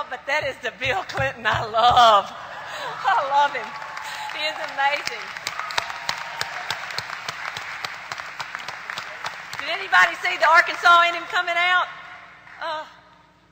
Oh, but that is the Bill Clinton I love. I love him. He is amazing. Did anybody see the Arkansas in him coming out? Oh,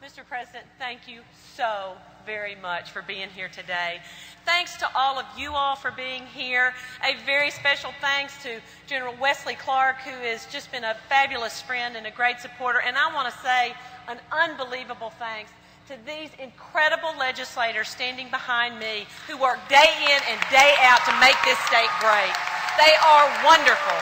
Mr. President, thank you so very much for being here today. Thanks to all of you all for being here. A very special thanks to General Wesley Clark, who has just been a fabulous friend and a great supporter. And I want to say an unbelievable thanks to these incredible legislators standing behind me who work day in and day out to make this state great. They are wonderful.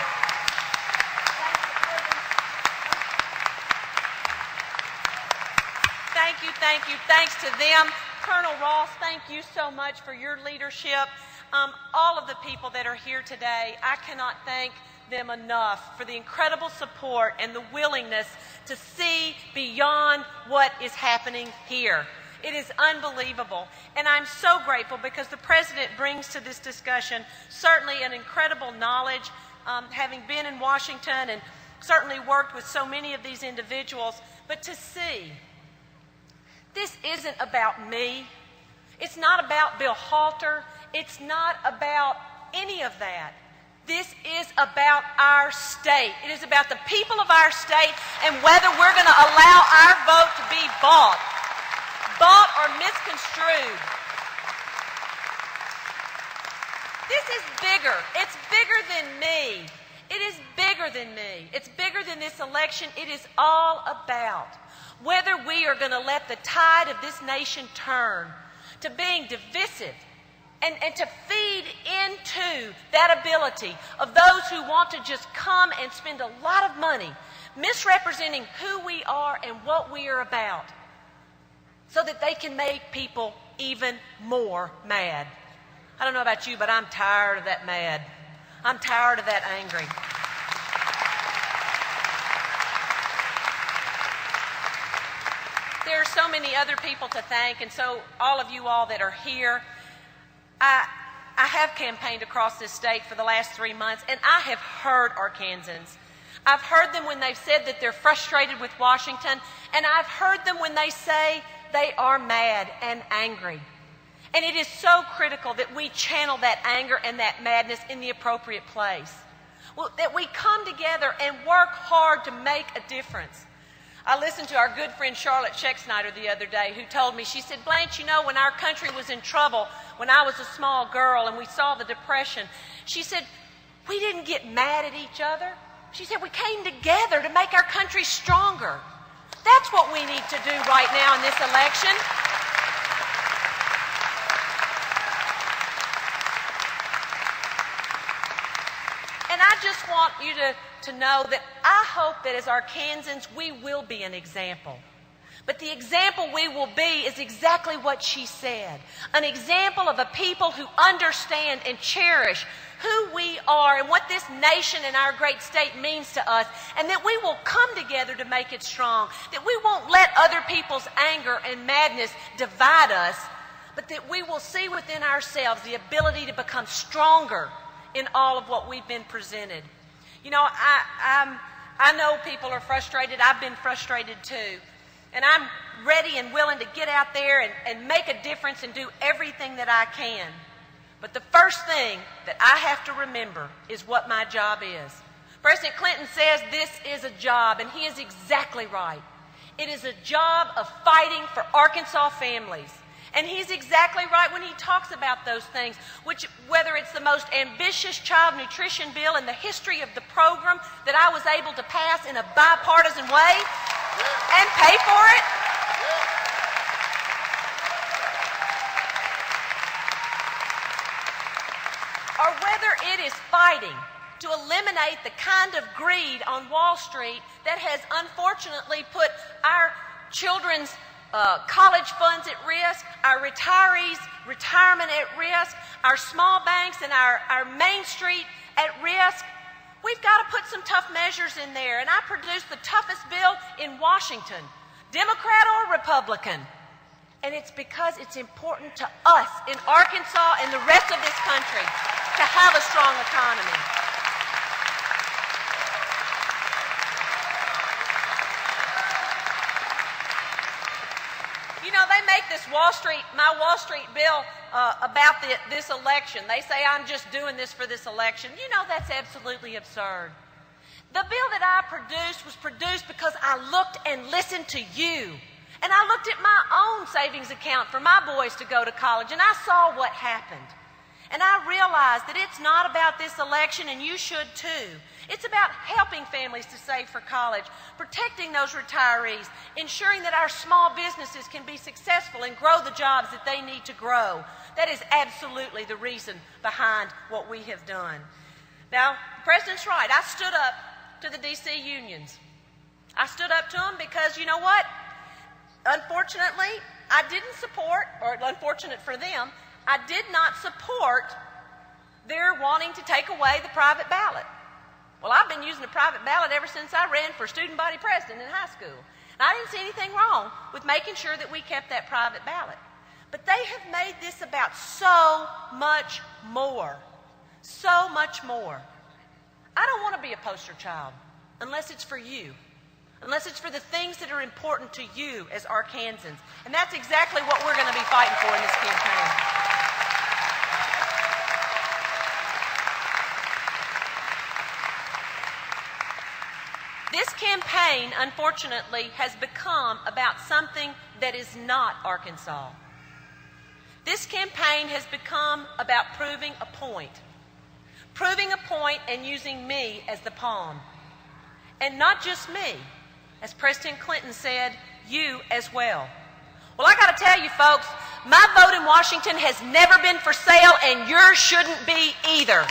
Thank you, thank you. Thanks to them. Colonel Ross, thank you so much for your leadership. All of the people that are here today, I cannot thank them enough for the incredible support and the willingness to see beyond what is happening here. It is unbelievable. And I'm so grateful because the President brings to this discussion certainly an incredible knowledge, having been in Washington and certainly worked with so many of these individuals. But to see, this isn't about me. It's not about Bill Halter. It's not about any of that. This is about our state. It is about the people of our state and whether we're going to allow our vote to be bought or misconstrued. This is bigger. It's bigger than me. It is bigger than me. It's bigger than this election. It is all about whether we are going to let the tide of this nation turn to being divisive and to feed into that ability of those who want to just come and spend a lot of money misrepresenting who we are and what we are about so that they can make people even more mad. I don't know about you, but I'm tired of that mad. I'm tired of that angry. There are so many other people to thank, and so all of you all that are here, I have campaigned across this state for the last 3 months, and I have heard Arkansans. I've heard them when they've said that they're frustrated with Washington, and I've heard them when they say they are mad and angry. And it is so critical that we channel that anger and that madness in the appropriate place. Well, that we come together and work hard to make a difference. I listened to our good friend Charlotte Schexnayder the other day, who told me, she said, Blanche, you know, when our country was in trouble, when I was a small girl and we saw the Depression, she said, we didn't get mad at each other. She said, we came together to make our country stronger. That's what we need to do right now in this election. And I just want you to know that I hope that as Arkansans, we will be an example. But the example we will be is exactly what she said. An example of a people who understand and cherish who we are and what this nation and our great state means to us, and that we will come together to make it strong, that we won't let other people's anger and madness divide us, but that we will see within ourselves the ability to become stronger in all of what we've been presented. You know, I know people are frustrated. I've been frustrated too. And I'm ready and willing to get out there and make a difference and do everything that I can. But the first thing that I have to remember is what my job is. President Clinton says this is a job, and he is exactly right. It is a job of fighting for Arkansas families. And he's exactly right when he talks about those things, which whether it's the most ambitious child nutrition bill in the history of the program that I was able to pass in a bipartisan way and pay for it, or whether it is fighting to eliminate the kind of greed on Wall Street that has unfortunately put our children's college funds at risk, our retirees' retirement at risk, our small banks and our Main Street at risk. We've got to put some tough measures in there, and I produced the toughest bill in Washington, Democrat or Republican. And it's because it's important to us in Arkansas and the rest of this country to have a strong economy. You they make this my Wall Street bill about this election. They say I'm just doing this for this election. You know, that's absolutely absurd. The bill that I produced was produced because I looked and listened to you. And I looked at my own savings account for my boys to go to college, and I saw what happened. And I realized that it's not about this election, and you should too. It's about helping families to save for college, protecting those retirees, ensuring that our small businesses can be successful and grow the jobs that they need to grow. That is absolutely the reason behind what we have done. Now, the President's right. I stood up to the D.C. unions. I stood up to them because, you know what? Unfortunately, I didn't support, or unfortunate for them, I did not support their wanting to take away the private ballot. Well, I've been using the private ballot ever since I ran for student body president in high school. And I didn't see anything wrong with making sure that we kept that private ballot. But they have made this about so much more. So much more. I don't want to be a poster child unless it's for you. Unless it's for the things that are important to you as Arkansans. And that's exactly what we're going to be fighting for in this campaign. This campaign, unfortunately, has become about something that is not Arkansas. This campaign has become about proving a point. Proving a point and using me as the pawn. And not just me. As President Clinton said, you as well. Well, I got to tell you, folks, my vote in Washington has never been for sale, and yours shouldn't be either.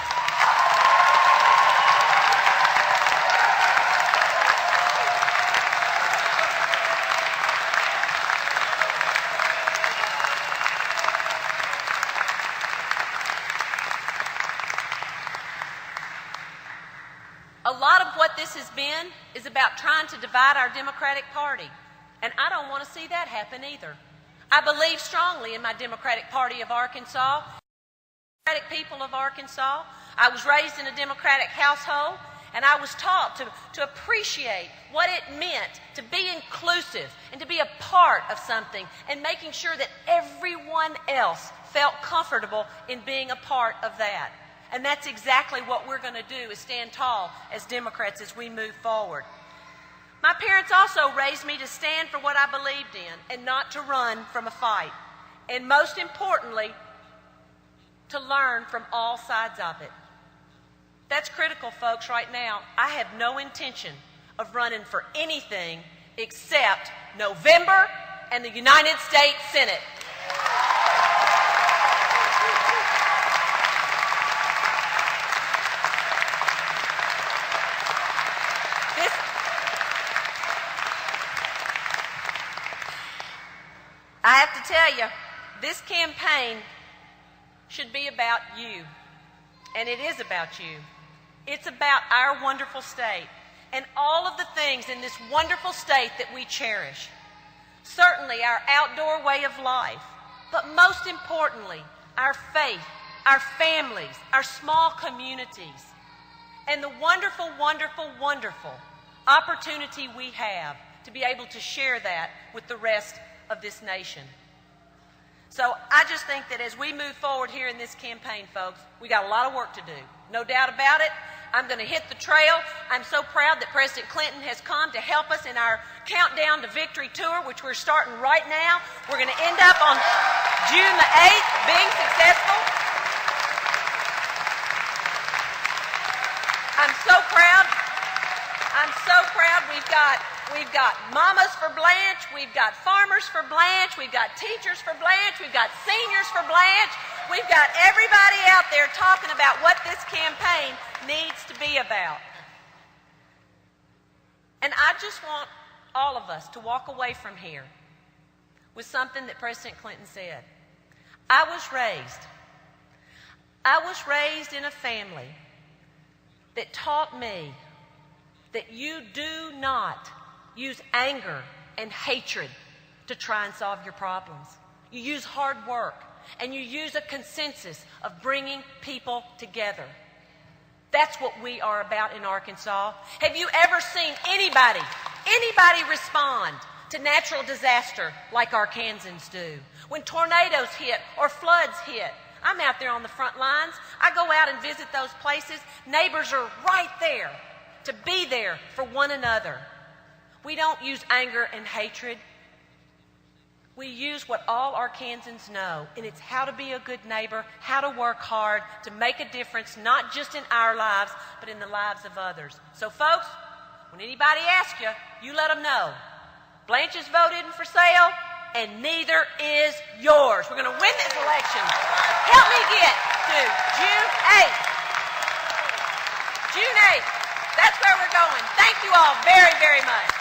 A lot of what this has been is about trying to divide our Democratic Party, and I don't want to see that happen either. I believe strongly in my Democratic Party of Arkansas, Democratic people of Arkansas. I was raised in a Democratic household, and I was taught to appreciate what it meant to be inclusive and to be a part of something, and making sure that everyone else felt comfortable in being a part of that. And that's exactly what we're going to do, is stand tall as Democrats as we move forward. My parents also raised me to stand for what I believed in and not to run from a fight. And most importantly, to learn from all sides of it. That's critical, folks, right now. I have no intention of running for anything except November and the United States Senate. I have to tell you, this campaign should be about you, and it is about you. It's about our wonderful state and all of the things in this wonderful state that we cherish. Certainly our outdoor way of life, but most importantly, our faith, our families, our small communities, and the wonderful, wonderful, wonderful opportunity we have to be able to share that with the rest of this nation. So I just think that as we move forward here in this campaign, folks, we got a lot of work to do. No doubt about it. I'm going to hit the trail. I'm so proud that President Clinton has come to help us in our Countdown to Victory tour, which we're starting right now. We're going to end up on June the 8th being successful. I'm so proud. I'm so proud. We've got mamas for Blanche, we've got farmers for Blanche, we've got teachers for Blanche, we've got seniors for Blanche, we've got everybody out there talking about what this campaign needs to be about. And I just want all of us to walk away from here with something that President Clinton said. I was raised in a family that taught me that you do not use anger and hatred to try and solve your problems. You use hard work, and you use a consensus of bringing people together. That's what we are about in Arkansas. Have you ever seen anybody respond to natural disaster like Arkansans do. When tornadoes hit or floods hit, I'm out there on the front lines. I go out and visit those places. Neighbors are right there to be there for one another. We don't use anger and hatred. We use what all Arkansans know, and it's how to be a good neighbor, how to work hard, to make a difference, not just in our lives, but in the lives of others. So, folks, when anybody asks you, you let them know. Blanche's vote isn't for sale, and neither is yours. We're going to win this election. Help me get to June 8th. June 8th. That's where we're going. Thank you all very, very much.